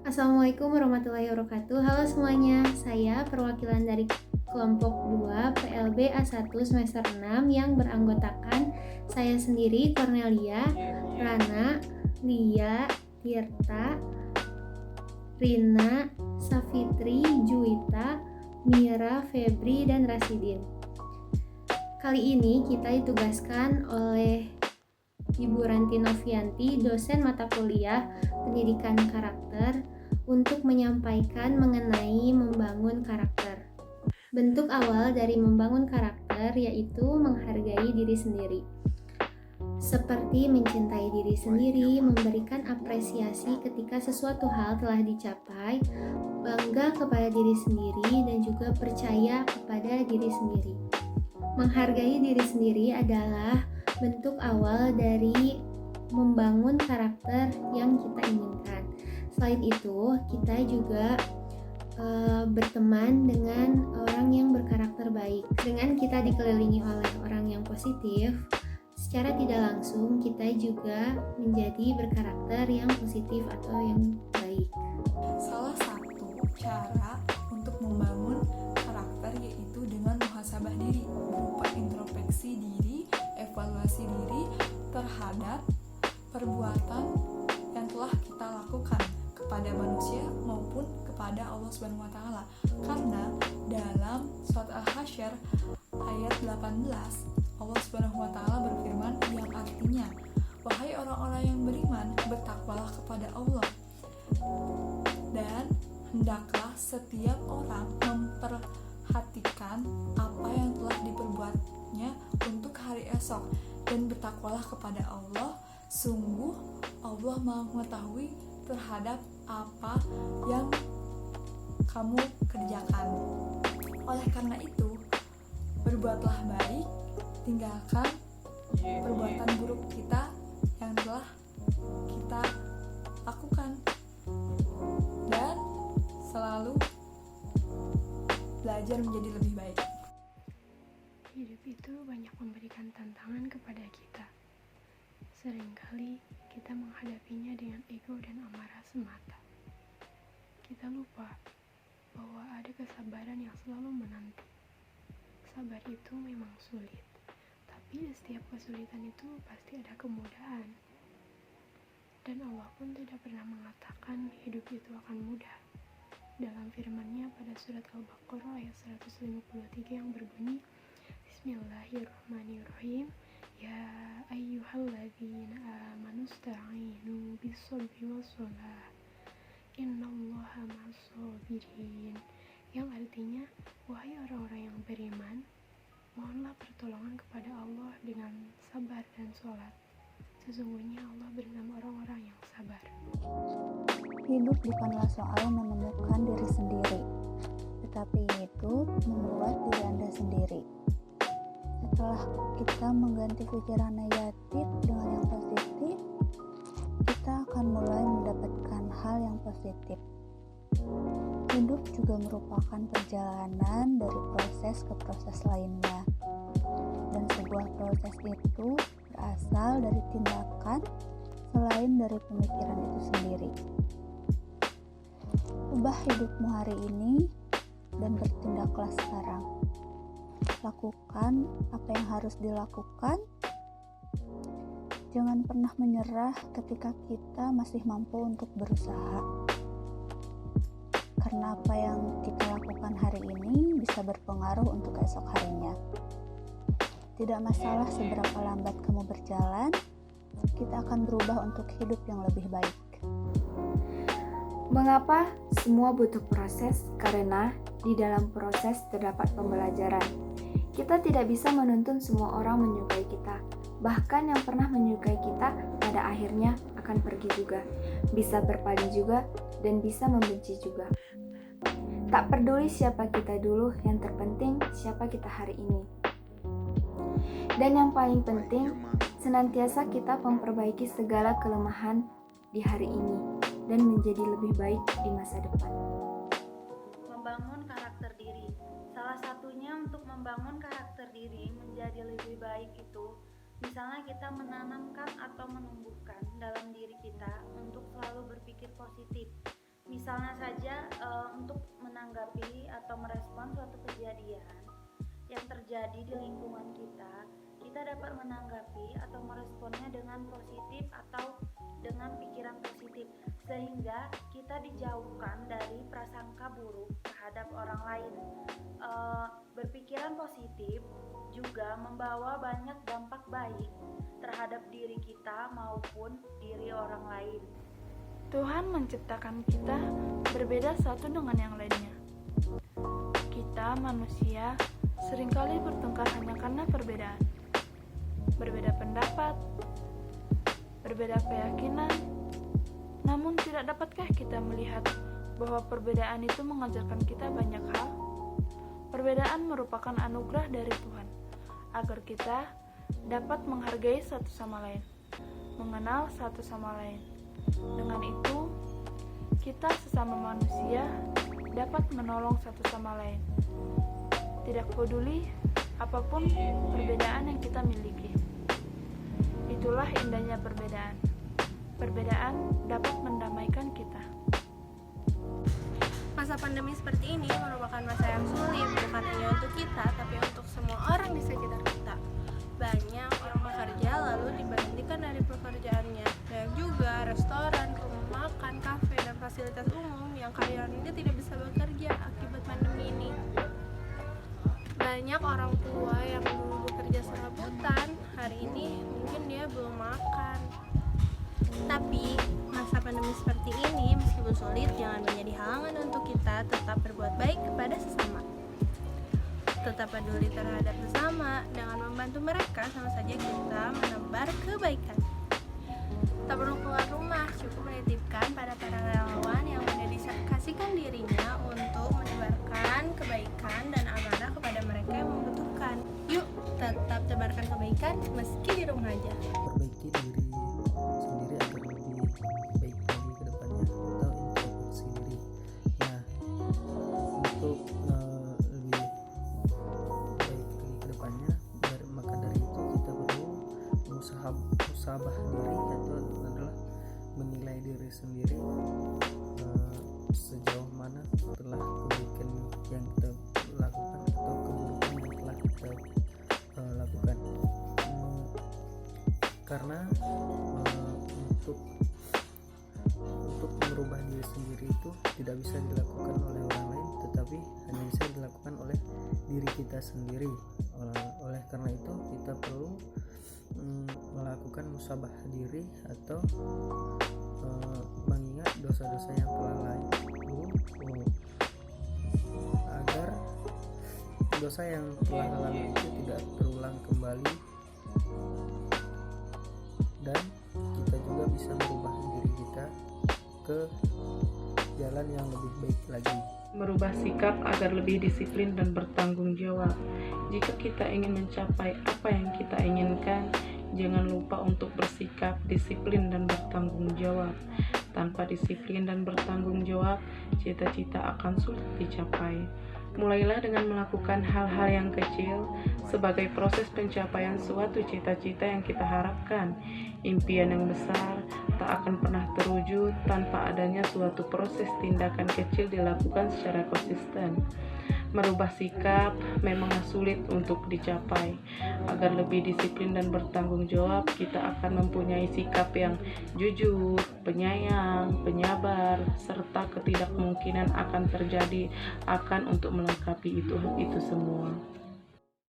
Assalamualaikum warahmatullahi wabarakatuh. Halo semuanya, saya perwakilan dari kelompok 2 PLB A1 semester 6 yang beranggotakan saya sendiri, Cornelia, Rana, Lia, Tirta, Rina, Safitri, Juwita, Mira, Febri, dan Rasidin. Kali ini kita ditugaskan oleh Ibu Ranti Novianti, dosen mata kuliah pendidikan karakter, untuk menyampaikan mengenai membangun karakter. Bentuk awal dari membangun karakter yaitu menghargai diri sendiri. Seperti mencintai diri sendiri, memberikan apresiasi ketika sesuatu hal telah dicapai, bangga kepada diri sendiri, dan juga percaya kepada diri sendiri. Menghargai diri sendiri adalah bentuk awal dari membangun karakter yang kita inginkan. Selain itu, kita juga berteman dengan orang yang berkarakter baik. Dengan kita dikelilingi oleh orang yang positif, secara tidak langsung kita juga menjadi berkarakter yang positif atau yang baik. Salah satu cara untuk membangun karakter yaitu dengan muhasabah diri, berupa introspeksi diri, evaluasi diri terhadap perbuatan yang telah kita lakukan kepada manusia maupun kepada Allah Subhanahu wa taala. Karena dalam surat Al-Hasyr ayat 18, Allah Subhanahu wa taala berfirman yang artinya, "Wahai orang-orang yang beriman, bertakwalah kepada Allah, dan hendaklah setiap orang memperhatikan apa yang telah diperbuatnya untuk hari esok, dan bertakwalah kepada Allah, sungguh Allah Maha mengetahui terhadap apa yang kamu kerjakan. Oleh karena itu, berbuatlah baik, tinggalkan perbuatan buruk kita yang telah kita lakukan, dan selalu belajar menjadi lebih baik." Hidup itu banyak memberikan tantangan kepada kita. Seringkali kita menghadapinya dengan ego dan amarah semata. Kita lupa bahwa ada kesabaran yang selalu menanti. Sabar itu memang sulit, tapi di setiap kesulitan itu pasti ada kemudahan. Dan Allah pun tidak pernah mengatakan hidup itu akan mudah. Dalam firman-Nya pada surat Al-Baqarah ayat 153 yang berbunyi, Bismillahirrahmanirrahim, Ya ayyuhalladzina amanu sta'inu bis-sabri was-shalah, innallaha ma'as-sabirin. Yang artinya, wahai orang-orang yang beriman, mohonlah pertolongan kepada Allah dengan sabar dan sholat. Sesungguhnya Allah bersama orang-orang yang sabar. Hidup bukanlah soal menemukan diri sendiri, tetapi itu membuat diri Anda sendiri. Setelah kita mengganti pikiran negatif dengan yang positif, kita akan mulai mendapatkan hal yang positif. Hidup juga merupakan perjalanan dari proses ke proses lainnya, dan sebuah proses itu berasal dari tindakan selain dari pemikiran itu sendiri. Ubah hidupmu hari ini dan bertindaklah sekarang. Lakukan apa yang harus dilakukan. Jangan pernah menyerah ketika kita masih mampu untuk berusaha. Karena apa yang kita lakukan hari ini bisa berpengaruh untuk esok harinya. Tidak masalah seberapa lambat kamu berjalan, kita akan berubah untuk hidup yang lebih baik. Mengapa semua butuh proses? Karena di dalam proses terdapat pembelajaran. Kita tidak bisa menuntun semua orang menyukai kita. Bahkan yang pernah menyukai kita pada akhirnya akan pergi juga. Bisa berpaling juga dan bisa membenci juga. Tak peduli siapa kita dulu, yang terpenting siapa kita hari ini. Dan yang paling penting, senantiasa kita memperbaiki segala kelemahan di hari ini dan menjadi lebih baik di masa depan. Membangun karakter diri. Salah satunya untuk membangun karakter diri menjadi lebih baik itu, misalnya kita menanamkan atau menumbuhkan dalam diri kita untuk selalu berpikir positif. Misalnya saja untuk menanggapi atau merespon suatu kejadian yang terjadi di lingkungan kita, kita dapat menanggapi atau meresponnya dengan positif atau dengan pikiran positif, sehingga kita dijauhkan dari prasangka buruk terhadap orang lain. Berpikiran positif juga membawa banyak dampak baik terhadap diri kita maupun diri orang lain. Tuhan menciptakan kita berbeda satu dengan yang lainnya. Kita manusia seringkali bertengkar hanya karena perbedaan. Berbeda pendapat, berbeda keyakinan. Namun tidak dapatkah kita melihat bahwa perbedaan itu mengajarkan kita banyak hal? Perbedaan merupakan anugerah dari Tuhan, agar kita dapat menghargai satu sama lain, mengenal satu sama lain. Dengan itu, kita sesama manusia dapat menolong satu sama lain. Tidak peduli apapun perbedaan yang kita miliki. Itulah indahnya perbedaan. Perbedaan dapat mendamaikan kita. Masa pandemi seperti ini merupakan masa yang sulit, bukan hanya untuk kita, tapi untuk semua orang di sekitar kita. Banyak orang bekerja lalu diberhentikan dari pekerjaannya. Banyak juga restoran, rumah makan, kafe, dan fasilitas umum yang karyawannya tidak bisa bekerja akibat pandemi ini. Banyak orang tua yang dulu bekerja serabutan, hari ini mungkin dia belum makan. Tapi masa pandemi seperti ini, meskipun sulit, jangan menjadi halangan untuk kita tetap berbuat baik kepada sesama. Tetap peduli terhadap sesama, dengan membantu mereka sama saja kita menebar kebaikan. Tak perlu keluar rumah, cukup menitipkan pada para relawan yang mendedikasikan dirinya untuk menebarkan kebaikan dan amanah kepada mereka yang membutuhkan. Yuk, tetap tebarkan kebaikan meski di rumah aja. Perbaiki diri sendiri agar lebih baik lagi ke depannya, atau introspeksi diri. Nah, untuk lebih baik lagi ke depannya, maka dari itu kita perlu musabah diri, atau adalah menilai diri sendiri sejauh mana telah kebaikan yang kita lakukan atau keburukan yang telah kita lakukan. Karena untuk merubah diri sendiri itu tidak bisa dilakukan oleh orang lain, tetapi hanya bisa dilakukan oleh diri kita sendiri. Oleh karena itu kita perlu melakukan musabah diri atau mengingat dosa-dosa yang telah lalu, agar dosa yang telah lalu itu tidak terulang kembali, dan kita juga bisa merubah diri kita ke jalan yang lebih baik lagi. Merubah sikap agar lebih disiplin dan bertanggung jawab. Jika kita ingin mencapai apa yang kita inginkan, jangan lupa untuk bersikap disiplin dan bertanggung jawab. Tanpa disiplin dan bertanggung jawab, cita-cita akan sulit dicapai. Mulailah dengan melakukan hal-hal yang kecil sebagai proses pencapaian suatu cita-cita yang kita harapkan. Impian yang besar tak akan pernah terwujud tanpa adanya suatu proses tindakan kecil dilakukan secara konsisten. Merubah sikap memanglah sulit untuk dicapai. Agar lebih disiplin dan bertanggung jawab, kita akan mempunyai sikap yang jujur, penyayang, penyabar, serta ketidakmungkinan akan terjadi untuk melengkapi itu semua.